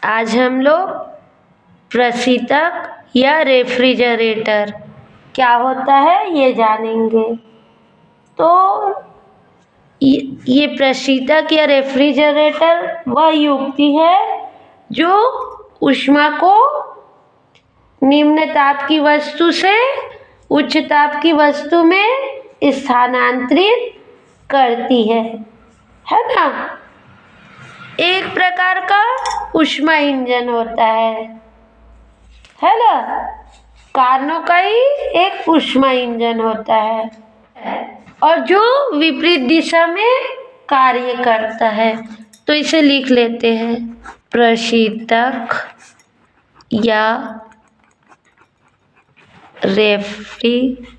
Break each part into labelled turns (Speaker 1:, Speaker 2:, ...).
Speaker 1: आज हम लोग प्रशीतक या रेफ्रिजरेटर क्या होता है ये जानेंगे। तो ये प्रशीतक या रेफ्रिजरेटर वह युक्ति है जो ऊष्मा को निम्न ताप की वस्तु से उच्च ताप की वस्तु में स्थानांतरित करती है ना। एक प्रकार का ऊष्मा इंजन होता है ना। कारणों का ही एक ऊष्मा इंजन होता है और जो विपरीत दिशा में कार्य करता है। तो इसे लिख लेते हैं, प्रशीतक या रेफ्रिजरेटर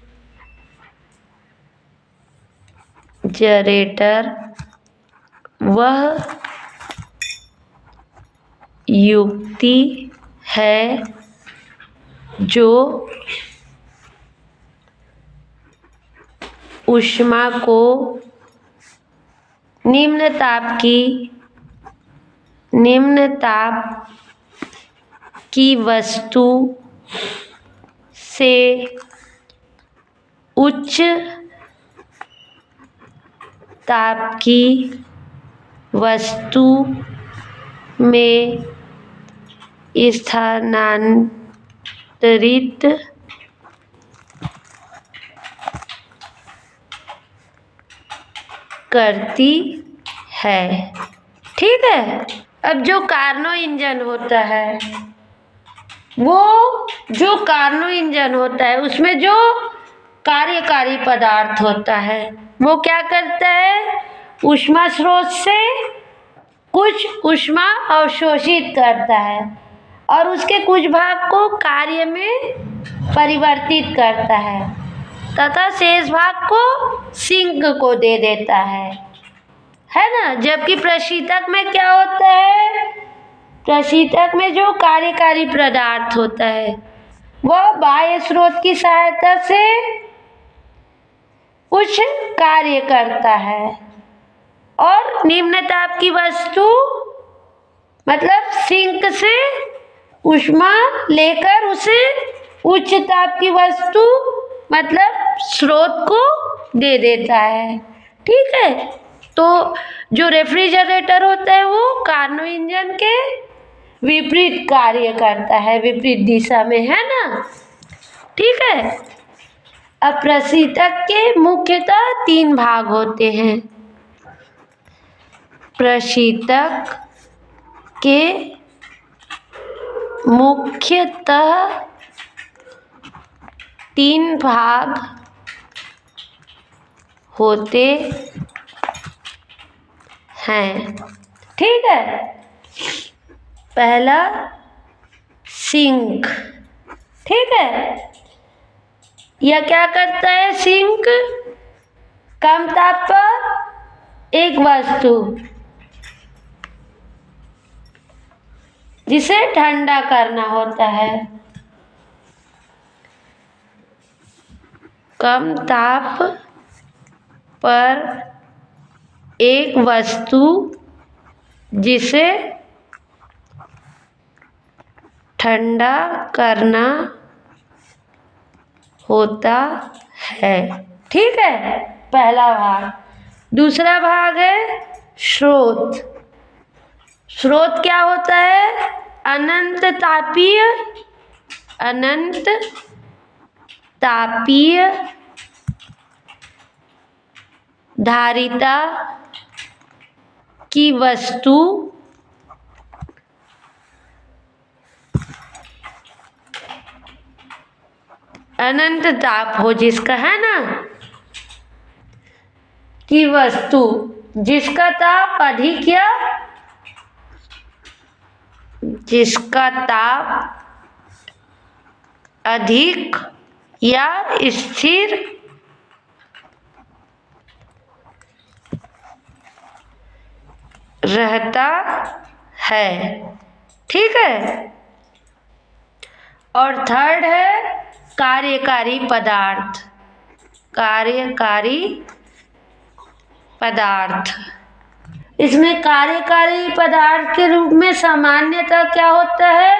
Speaker 1: वह युक्ति है जो ऊष्मा को निम्न ताप की वस्तु से उच्च ताप की वस्तु में स्थानांतरित करती है। ठीक है। अब जो कार्नो इंजन होता है, वो जो कार्नो इंजन होता है उसमें जो कार्यकारी पदार्थ होता है वो क्या करता है, ऊष्मा स्रोत से कुछ ऊष्मा अवशोषित करता है और उसके कुछ भाग को कार्य में परिवर्तित करता है तथा शेष भाग को सिंक को दे देता है ना। जबकि प्रशीतक में क्या होता है, प्रशीतक में जो कार्यकारी पदार्थ होता है वह बाह्य स्रोत की सहायता से कुछ कार्य करता है और निम्न ताप की वस्तु मतलब सिंक से ऊष्मा लेकर उसे उच्च ताप की वस्तु मतलब स्रोत को दे देता है। ठीक है। तो जो रेफ्रिजरेटर होता है वो कार्नो इंजन के विपरीत कार्य करता है, विपरीत दिशा में, है ना। ठीक है। अब प्रशीतक के मुख्यतः 3 भाग होते हैं। प्रशीतक के मुख्यतः 3 भाग होते हैं। ठीक है। पहला सिंक। ठीक है। यह क्या करता है, सिंक कम ताप पर एक वस्तु जिसे ठंडा करना होता है, कम ताप पर एक वस्तु जिसे ठंडा करना होता है। ठीक है, पहला भाग। दूसरा भाग है स्रोत। स्रोत क्या होता है, अनंत तापीय धारिता की वस्तु अनंत ताप हो जिसका, है ना, की वस्तु जिसका ताप अधिक या जिसका ताप अधिक या स्थिर रहता है। ठीक है। और थर्ड है कार्यकारी पदार्थ। कार्यकारी पदार्थ इसमें कार्यकारी पदार्थ के रूप में सामान्यतः क्या होता है?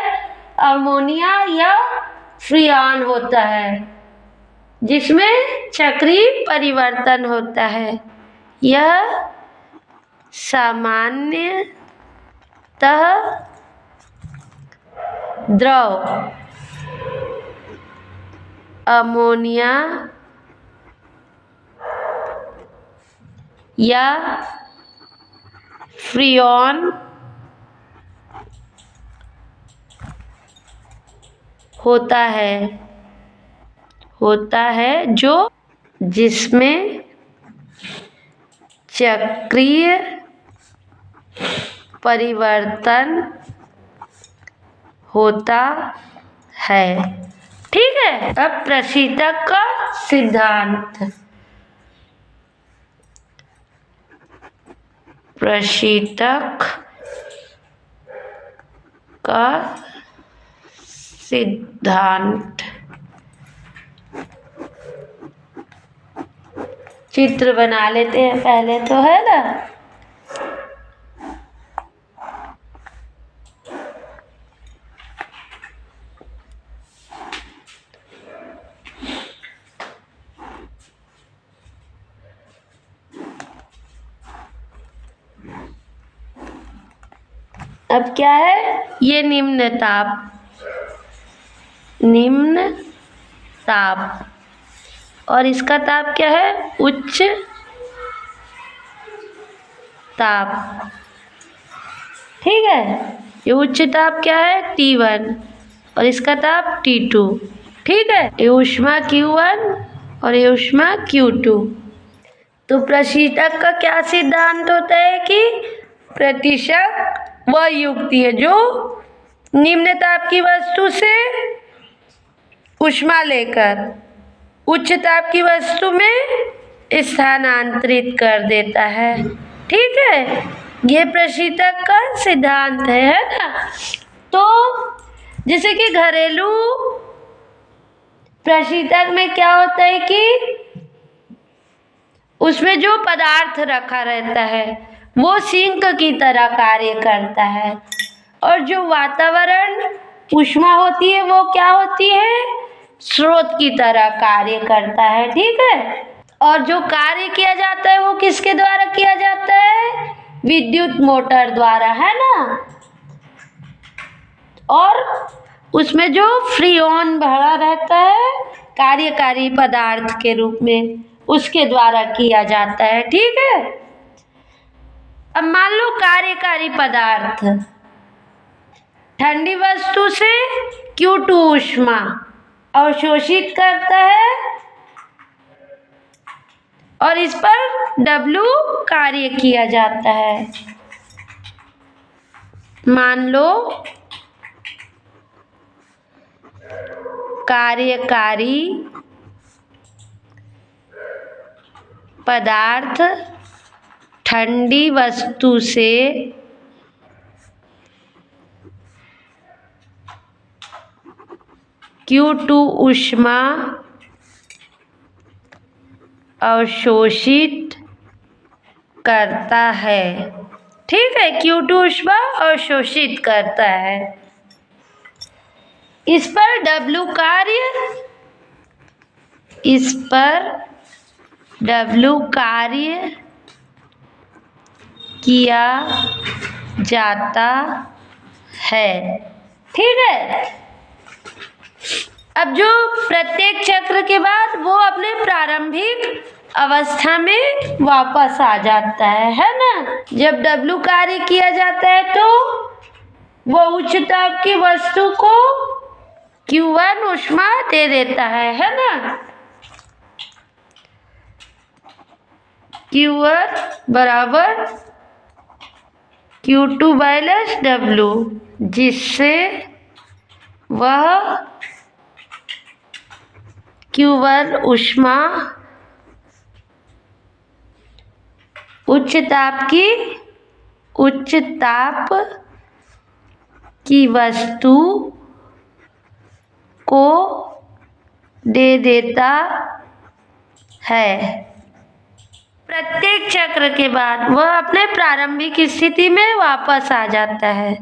Speaker 1: अमोनिया या फ्रियान होता है, जिसमें चक्रीय परिवर्तन होता है। यह सामान्यतः द्रव अमोनिया या फ्रियान होता है जो जिसमें चक्रीय परिवर्तन होता है। ठीक है। अब प्रशीतक का सिद्धांत। प्रशीतक का सिद्धांत। चित्र बना लेते हैं पहले तो, है ना। अब क्या है? ये निम्न ताप और इसका ताप क्या है? उच्च ताप। ठीक है। ये उच्च ताप क्या है? T1 और इसका ताप T2। ठीक है। ये ऊष्मा Q1 और ये ऊष्मा Q2। तो प्रशीतक का क्या सिद्धांत होता है कि प्रतिशत वह युक्ति है जो निम्न ताप की वस्तु से ऊष्मा लेकर उच्च ताप की वस्तु में स्थानांतरित कर देता है। ठीक है। ये प्रशीतक का सिद्धांत है ना। तो जैसे कि घरेलू प्रशीतक में क्या होता है कि उसमें जो पदार्थ रखा रहता है वो सिंक की तरह कार्य करता है, और जो वातावरण ऊष्मा होती है वो क्या होती है? स्रोत की तरह कार्य करता है। ठीक है। और जो कार्य किया जाता है वो किसके द्वारा किया जाता है? विद्युत मोटर द्वारा, है ना। और उसमें जो फ्रियोन भरा रहता है कार्यकारी पदार्थ के रूप में, उसके द्वारा किया जाता है। ठीक है। अब मान लो कार्यकारी पदार्थ ठंडी वस्तु से Q2 ऊष्मा अवशोषित करता है और इस पर W कार्य किया जाता है। मान लो कार्यकारी पदार्थ ठंडी वस्तु से Q2 ऊष्मा अवशोषित करता है। ठीक है। Q2 ऊष्मा अवशोषित करता है। इस पर W कार्य किया जाता है। ठीक है। अब जो प्रत्येक चक्र के बाद वो अपने प्रारंभिक अवस्था में वापस आ जाता है ना। जब W कार्य किया जाता है तो वो उच्च ताप की वस्तु को Q1 ऊष्मा दे देता है ना। Q1 बराबर Q2 माइनस W, जिससे वह Q1 ऊष्मा उच्च ताप की वस्तु को दे देता है। प्रत्येक चक्र के बाद वह अपने प्रारंभिक स्थिति में वापस आ जाता है।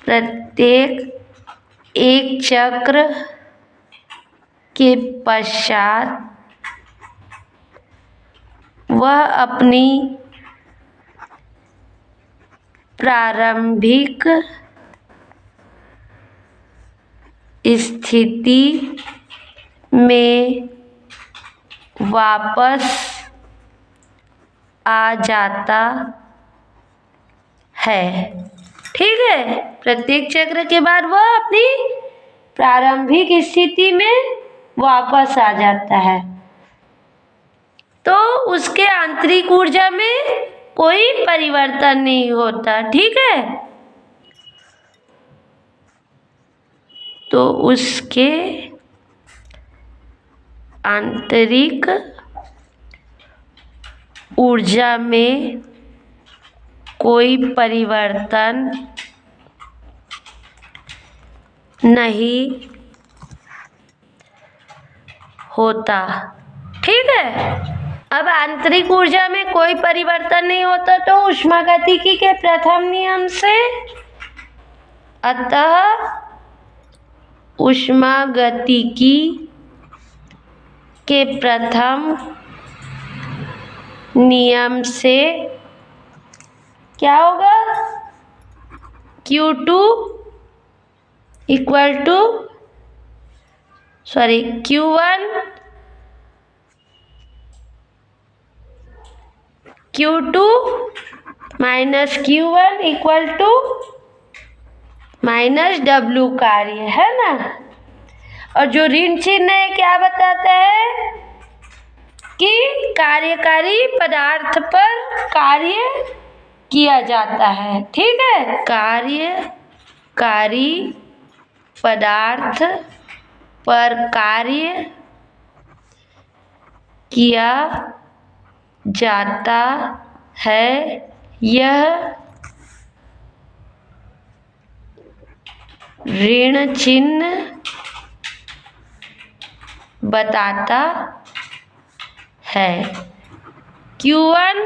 Speaker 1: प्रत्येक एक चक्र के पश्चात वह अपनी प्रारंभिक स्थिति में वापस आ जाता है। ठीक है, प्रत्येक चक्र के बाद वह अपनी प्रारंभिक स्थिति में वापस आ जाता है, तो उसके आंतरिक ऊर्जा में कोई परिवर्तन नहीं होता। ठीक है, तो उसके आंतरिक ऊर्जा में कोई परिवर्तन नहीं होता। ठीक है, अब आंतरिक ऊर्जा में कोई परिवर्तन नहीं होता तो ऊष्मागतिकी के प्रथम नियम से अतः ऊष्मागतिकी के प्रथम नियम से क्या होगा? Q2 equal to Q1 Q2 minus Q1 equal to minus W कार्य, है ना। और जो ऋण चिन्ह है क्या बताता है कि कार्यकारी पदार्थ पर कार्य किया जाता है। ठीक है, कार्यकारी पदार्थ पर कार्य किया जाता है, यह ऋण चिन्ह बताता है। Q1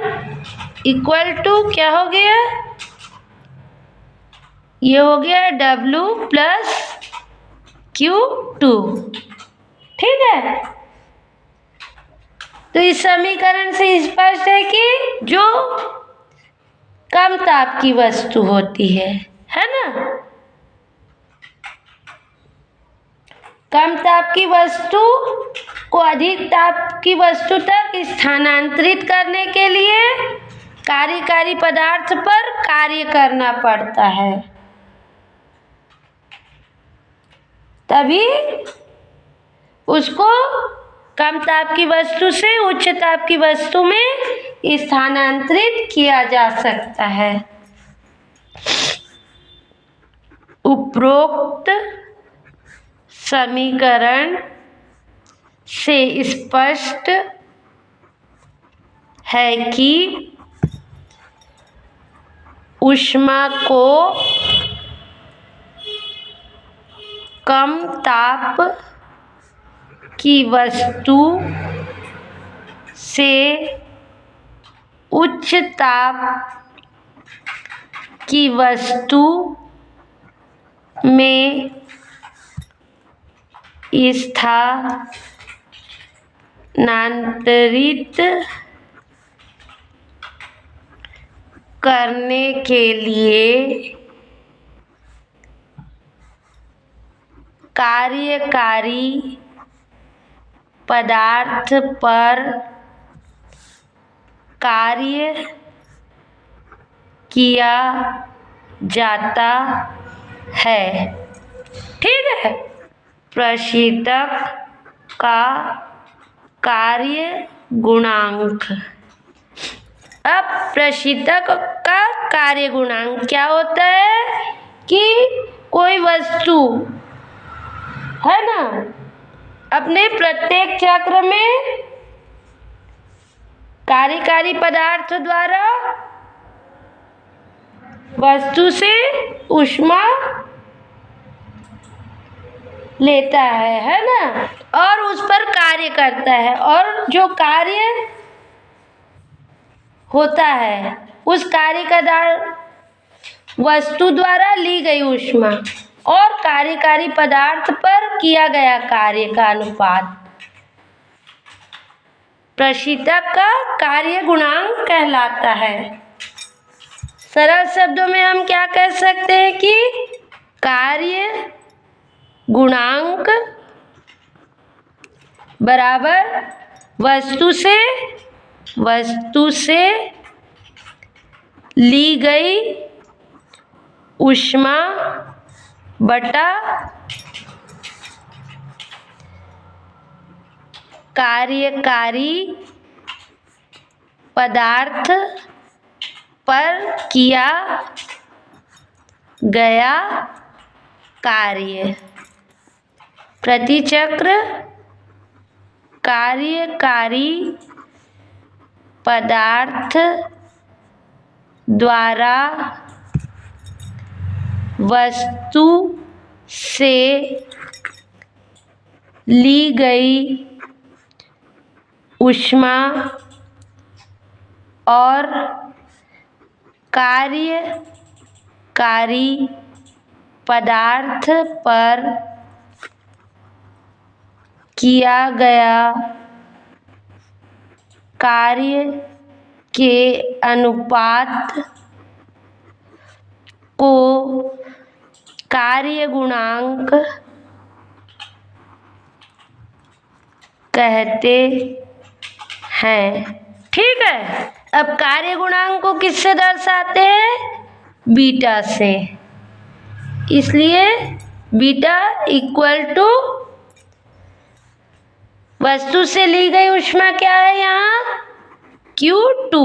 Speaker 1: इक्वल टू क्या हो गया? ये हो गया W प्लस Q2। ठीक है, तो इस समीकरण से स्पष्ट है कि जो कम ताप की वस्तु होती है ना, कम ताप की वस्तु को अधिक ताप की वस्तु तक स्थानांतरित करने के लिए कार्यकारी पदार्थ पर कार्य करना पड़ता है, तभी उसको कम ताप की वस्तु से उच्च ताप की वस्तु में स्थानांतरित किया जा सकता है। उपरोक्त समीकरण से स्पष्ट है कि ऊष्मा को कम ताप की वस्तु से उच्च ताप की वस्तु में स्थानांतरित करने के लिए कार्यकारी पदार्थ पर कार्य किया जाता है। ठीक है, प्रशीतक का कार्य गुणांक। अब प्रशीतक का कार्य गुणांक क्या होता है कि कोई वस्तु है ना अपने प्रत्येक चक्र में कार्यकारी पदार्थ द्वारा वस्तु से ऊष्मा लेता है ना, और उस पर कार्य करता है, और जो कार्य होता है उस कार्यकारी वस्तु द्वारा ली गई ऊष्मा और कार्यकारी पदार्थ पर किया गया कार्य का अनुपात प्रशीतक का कार्य गुणांक कहलाता है। सरल शब्दों में हम क्या कह सकते हैं कि कार्य गुणांक बराबर वस्तु से ली गई ऊष्मा बटा कार्यकारी पदार्थ पर किया गया कार्य। प्रतिचक्र कार्यकारी पदार्थ द्वारा वस्तु से ली गई ऊष्मा और कार्यकारी पदार्थ पर किया गया कार्य के अनुपात को कार्य गुणांक कहते हैं। ठीक है, अब कार्य गुणांक को किससे दर्शाते हैं? बीटा से। इसलिए बीटा इक्वल टू वस्तु से ली गई ऊष्मा क्या है यहाँ? Q2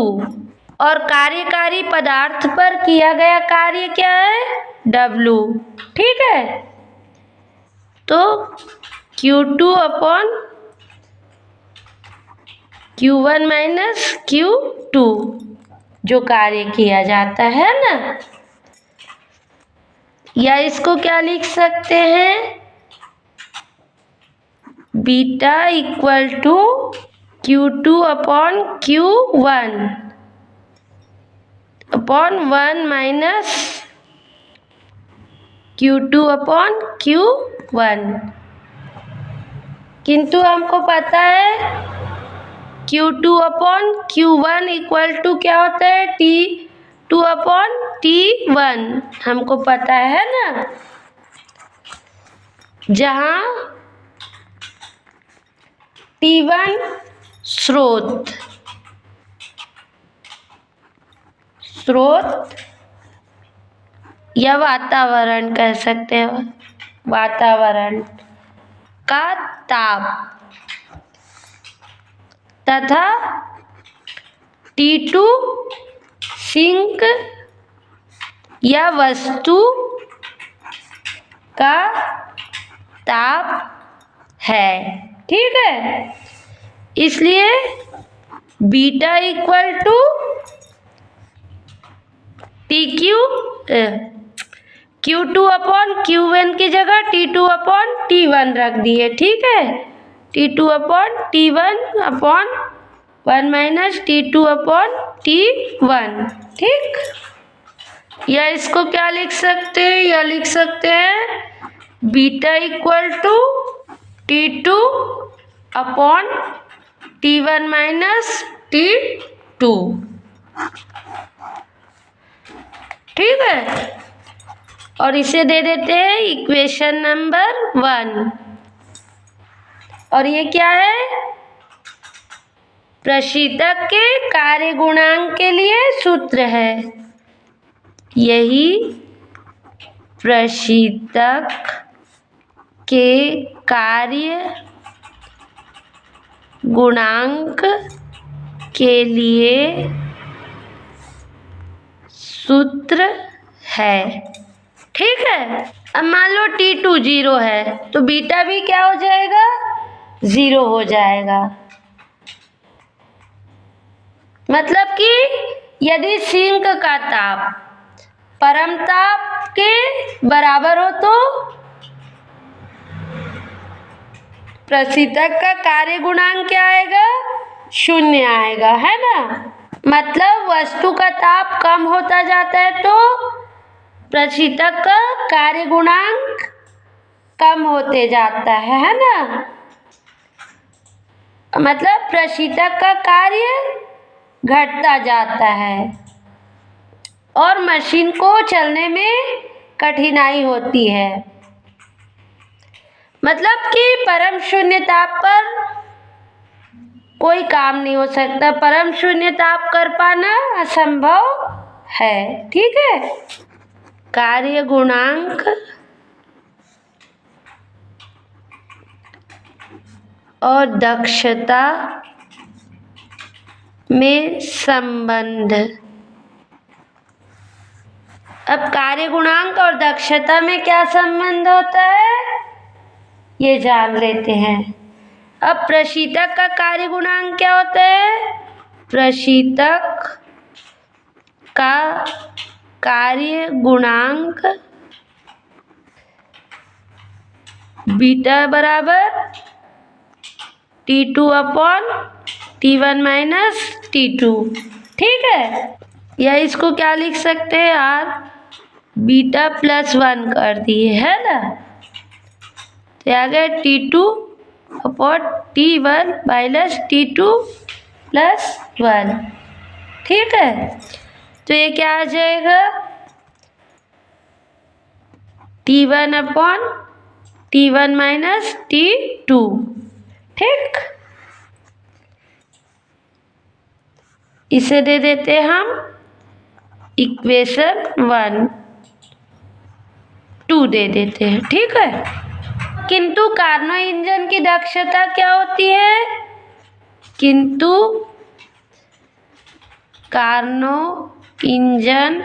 Speaker 1: और कार्यकारी पदार्थ पर किया गया कार्य क्या है? W। ठीक है, तो Q2 upon Q1 minus Q2 जो कार्य किया जाता है ना, या इसको क्या लिख सकते हैं? Beta equal to Q2 upon Q1 upon 1 minus Q2 upon Q1। किंतु हमको पता है Q2 upon Q1 equal to क्या होता है? T2 अपॉन T1 हमको पता है ना, जहाँ T1 स्रोत या वातावरण कह सकते हैं, वातावरण का ताप तथा T2 सिंक या वस्तु का ताप है। ठीक है, इसलिए beta equal to Q2 upon Q1 की जगह T2 अपॉन T1 रख दिए। ठीक है, T2 upon T1 upon 1 minus T2 upon T1। ठीक, या इसको क्या लिख सकते हैं? या लिख सकते हैं beta equal to T2 upon T1 minus T2। ठीक है, और इसे दे देते हैं इक्वेशन नंबर 1। और ये क्या है? प्रशीतक के कार्य गुणांक के लिए सूत्र है। यही प्रशीतक के कार्य गुणांक के लिए सूत्र है। ठीक है, अब मान लो T2 0 है तो बीटा भी क्या हो जाएगा? 0 हो जाएगा। मतलब कि यदि सिंक का ताप परम ताप के बराबर हो तो प्रशीतक का कार्य गुणांक क्या आएगा? 0 आएगा, है ना। मतलब वस्तु का ताप कम होता जाता है तो प्रशीतक का कार्य गुणांक कम होते जाता है ना। मतलब प्रशीतक का कार्य घटता जाता है और मशीन को चलने में कठिनाई होती है। मतलब कि परम शून्य ताप पर कोई काम नहीं हो सकता, परम शून्य ताप कर पाना असंभव है। ठीक है। कार्य गुणांक और दक्षता में संबंध। अब कार्य गुणांक और दक्षता में क्या संबंध होता है ये जान लेते हैं। अब प्रशीतक का कार्य गुणांक क्या होता है? प्रशीतक का कार्य गुणांक बीटा बराबर T2 upon T1 minus T2। ठीक है। या इसको क्या लिख सकते हैं यार, बीटा प्लस 1 कर दिए है ना, तो आ गया T2 upon T1 minus T2 plus 1। ठीक है। तो ये क्या आ जाएगा, T1 upon T1 minus T2। ठीक, इसे दे देते हम इक्वेशन 1, 2 दे देते हैं। ठीक है। किंतु कार्नो इंजन की दक्षता क्या होती है? किंतु कार्नो इंजन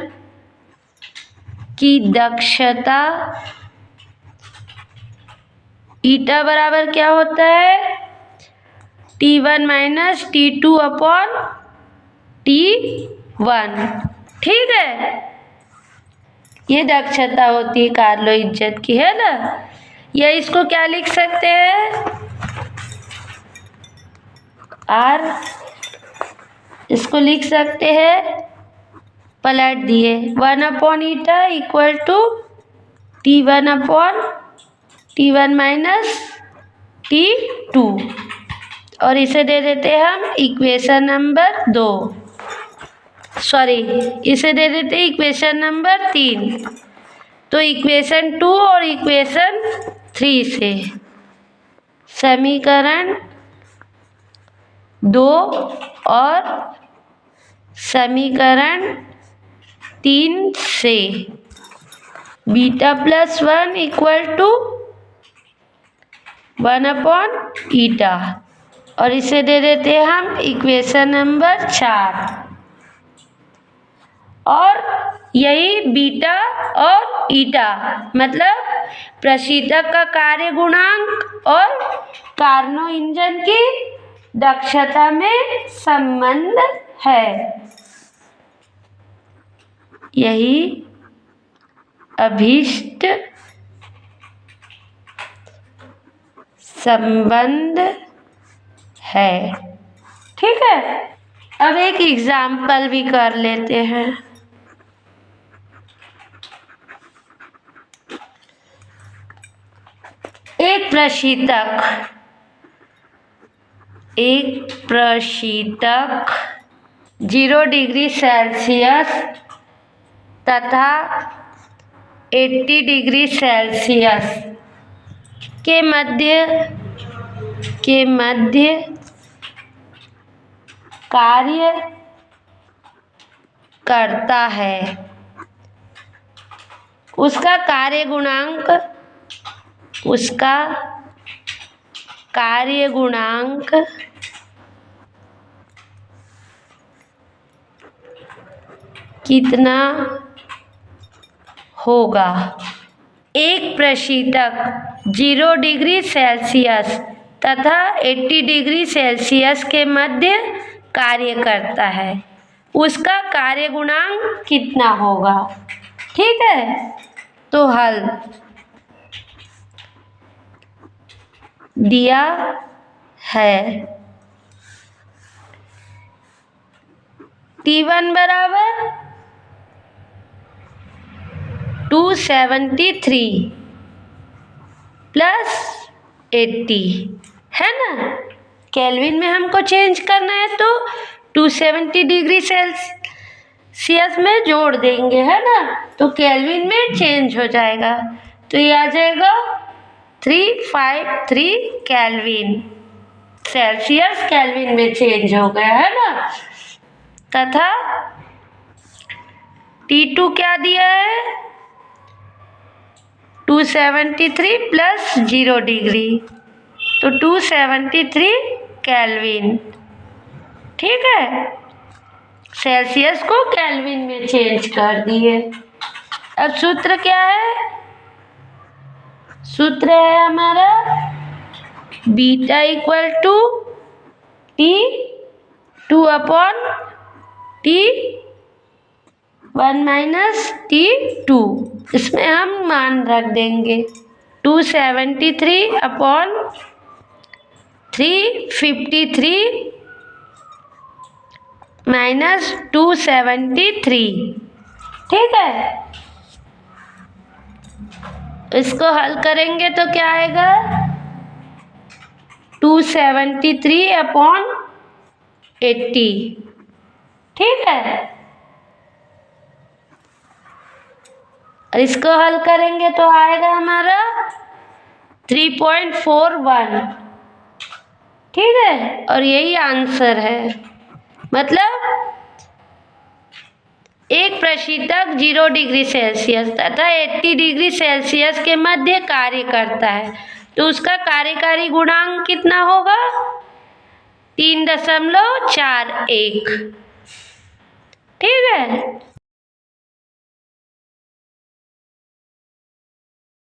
Speaker 1: की दक्षता ईटा बराबर क्या होता है? T1 minus T2 upon T1। ठीक है। ये दक्षता होती है कार्नो इंजन की, है ना। या इसको क्या लिख सकते हैं, R, इसको लिख सकते हैं, पलट दिए, 1 upon eta equal to T1 upon T1 minus T2 और इसे दे देते हैं हम इक्वेशन नंबर 2, सॉरी इसे दे देते हैं इक्वेशन नंबर 3। तो इक्वेशन 2 और इक्वेशन 3 से समीकरण 2 और समीकरण 3 से beta plus 1 equal to 1 upon eta और इसे दे देते हैं हम इक्वेशन नंबर 4। और यही बीटा और ईटा मतलब प्रशीतक का कार्य गुणांक और कार्नो इंजन की दक्षता में संबंध है। यही अभीष्ट संबंध है। ठीक है। अब एक एग्जाम्पल भी कर लेते हैं। एक प्रशीतक 0 डिग्री सेल्सियस तथा 80 डिग्री सेल्सियस के मध्य कार्य करता है। उसका कार्य गुणांक कितना होगा? एक प्रशीतक 0 डिग्री सेल्सियस तथा 80 डिग्री सेल्सियस के मध्य कार्य करता है, उसका कार्य गुणांक कितना होगा? ठीक है। तो हल दिया है। T1 बराबर 273 प्लस 80 है ना। केल्विन में हमको चेंज करना है तो 270 डिग्री सेल्सियस में जोड़ देंगे, है ना, तो केल्विन में चेंज हो जाएगा। तो ये आ जाएगा 353 केल्विन, सेल्सियस केल्विन में चेंज हो गया, है ना। तथा T2 क्या दिया है, 273 प्लस 0 डिग्री, तो 273 केल्विन, ठीक है। सेल्सियस को केल्विन में चेंज कर दिए। अब सूत्र क्या है, सूत्र है हमारा beta equal to T2 upon T1 minus T2, इसमें हम मान रख देंगे 273 अपॉन 353 माइनस 273, ठीक है। इसको हल करेंगे तो क्या आएगा, 273 अपॉन 80, ठीक है। और इसको हल करेंगे तो आएगा हमारा 3.41, ठीक है। और यही आंसर है, मतलब एक प्रशीतक 0 डिग्री सेल्सियस तथा 80 डिग्री सेल्सियस के मध्य कार्य करता है, तो उसका कार्यकारी गुणांक कितना होगा, 3.41, ठीक है।